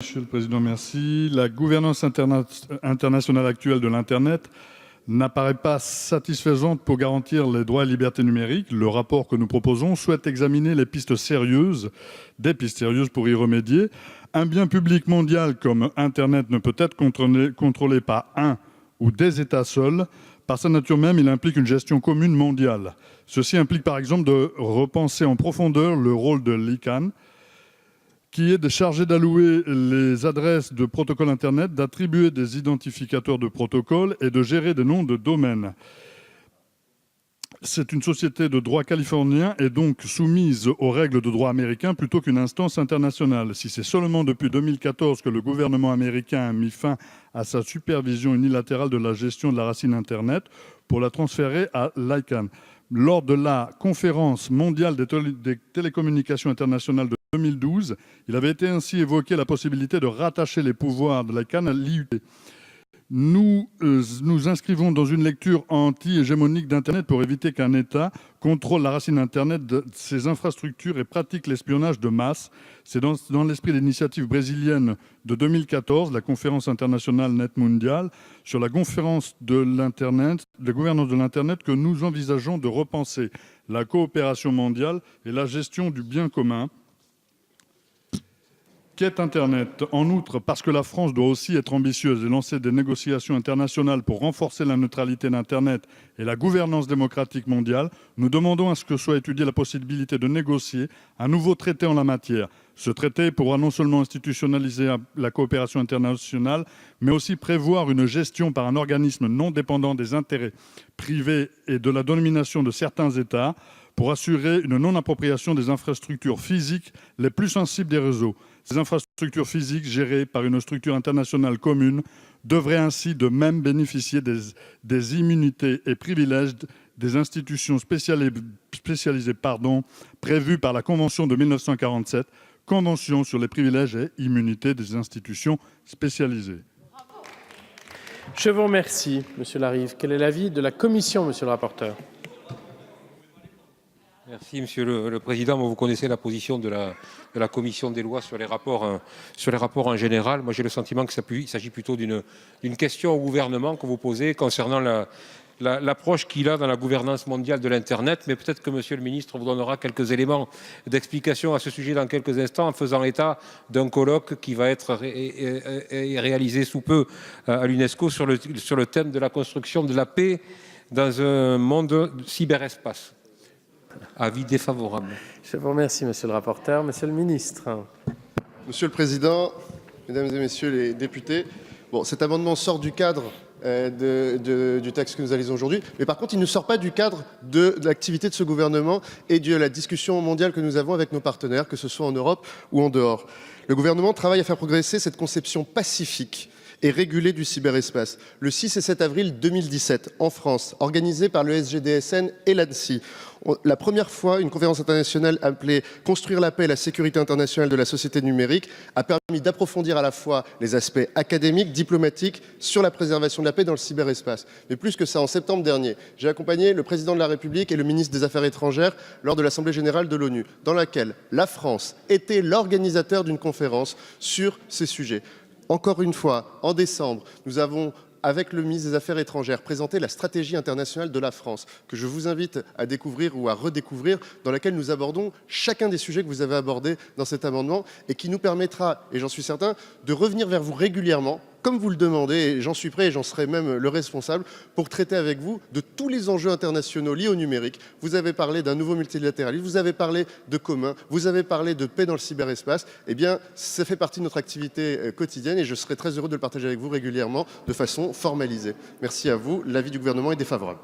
Monsieur le Président, merci. La gouvernance internationale actuelle de l'Internet n'apparaît pas satisfaisante pour garantir les droits et libertés numériques. Le rapport que nous proposons souhaite examiner des pistes sérieuses pour y remédier. Un bien public mondial comme Internet ne peut être contrôlé par un ou des États seuls. Par sa nature même, il implique une gestion commune mondiale. Ceci implique par exemple de repenser en profondeur le rôle de l'ICANN, qui est chargé d'allouer les adresses de protocoles Internet, d'attribuer des identificateurs de protocoles et de gérer des noms de domaines. C'est une société de droit californien et donc soumise aux règles de droit américain plutôt qu'une instance internationale. Si c'est seulement depuis 2014 que le gouvernement américain a mis fin à sa supervision unilatérale de la gestion de la racine Internet pour la transférer à l'ICANN. Lors de la conférence mondiale des télécommunications internationales de 2012, il avait été ainsi évoqué la possibilité de rattacher les pouvoirs de l'ICANN à l'IUT. Nous nous inscrivons dans une lecture anti-hégémonique d'Internet pour éviter qu'un État contrôle la racine Internet de ses infrastructures et pratique l'espionnage de masse. C'est dans l'esprit de l'initiative brésilienne de 2014, la conférence internationale Net Mondiale, sur la gouvernance de l'Internet, que nous envisageons de repenser la coopération mondiale et la gestion du bien commun qu'est Internet. En outre, parce que la France doit aussi être ambitieuse et lancer des négociations internationales pour renforcer la neutralité d'Internet et la gouvernance démocratique mondiale, nous demandons à ce que soit étudiée la possibilité de négocier un nouveau traité en la matière. Ce traité pourra non seulement institutionnaliser la coopération internationale, mais aussi prévoir une gestion par un organisme non dépendant des intérêts privés et de la domination de certains États pour assurer une non-appropriation des infrastructures physiques les plus sensibles des réseaux. Ces infrastructures physiques gérées par une structure internationale commune devraient ainsi de même bénéficier des immunités et privilèges des institutions spécialisées prévues par la Convention de 1947, Convention sur les privilèges et immunités des institutions spécialisées. Je vous remercie, Monsieur Larive. Quel est l'avis de la Commission, Monsieur le rapporteur ? Merci Monsieur le Président. Vous connaissez la position de la Commission des lois sur les rapports en général. Moi j'ai le sentiment qu'il s'agit plutôt d'une question au gouvernement que vous posez concernant l'approche qu'il a dans la gouvernance mondiale de l'Internet. Mais peut-être que Monsieur le Ministre vous donnera quelques éléments d'explication à ce sujet dans quelques instants en faisant état d'un colloque qui va être réalisé sous peu à l'UNESCO sur le thème de la construction de la paix dans un monde cyberespace. Avis défavorable. Je vous remercie, Monsieur le rapporteur. Monsieur le ministre. Monsieur le Président, Mesdames et Messieurs les députés, cet amendement sort du cadre du texte que nous analysons aujourd'hui, mais par contre, il ne sort pas du cadre de l'activité de ce gouvernement et de la discussion mondiale que nous avons avec nos partenaires, que ce soit en Europe ou en dehors. Le gouvernement travaille à faire progresser cette conception pacifique et régulée du cyberespace. Le 6 et 7 avril 2017, en France, organisée par le SGDSN et l'ANSSI, la première fois, une conférence internationale appelée « Construire la paix et la sécurité internationale de la société numérique » a permis d'approfondir à la fois les aspects académiques, diplomatiques, sur la préservation de la paix dans le cyberespace. Mais plus que ça, en septembre dernier, j'ai accompagné le président de la République et le ministre des Affaires étrangères lors de l'Assemblée générale de l'ONU, dans laquelle la France était l'organisateur d'une conférence sur ces sujets. Encore une fois, en décembre, nous avons, avec le ministre des Affaires étrangères, présenté la stratégie internationale de la France, que je vous invite à découvrir ou à redécouvrir, dans laquelle nous abordons chacun des sujets que vous avez abordés dans cet amendement et qui nous permettra, et j'en suis certain, de revenir vers vous régulièrement, comme vous le demandez, et j'en suis prêt et j'en serai même le responsable, pour traiter avec vous de tous les enjeux internationaux liés au numérique. Vous avez parlé d'un nouveau multilatéralisme, vous avez parlé de commun, vous avez parlé de paix dans le cyberespace. Eh bien, ça fait partie de notre activité quotidienne et je serai très heureux de le partager avec vous régulièrement de façon formalisée. Merci à vous. L'avis du gouvernement est défavorable.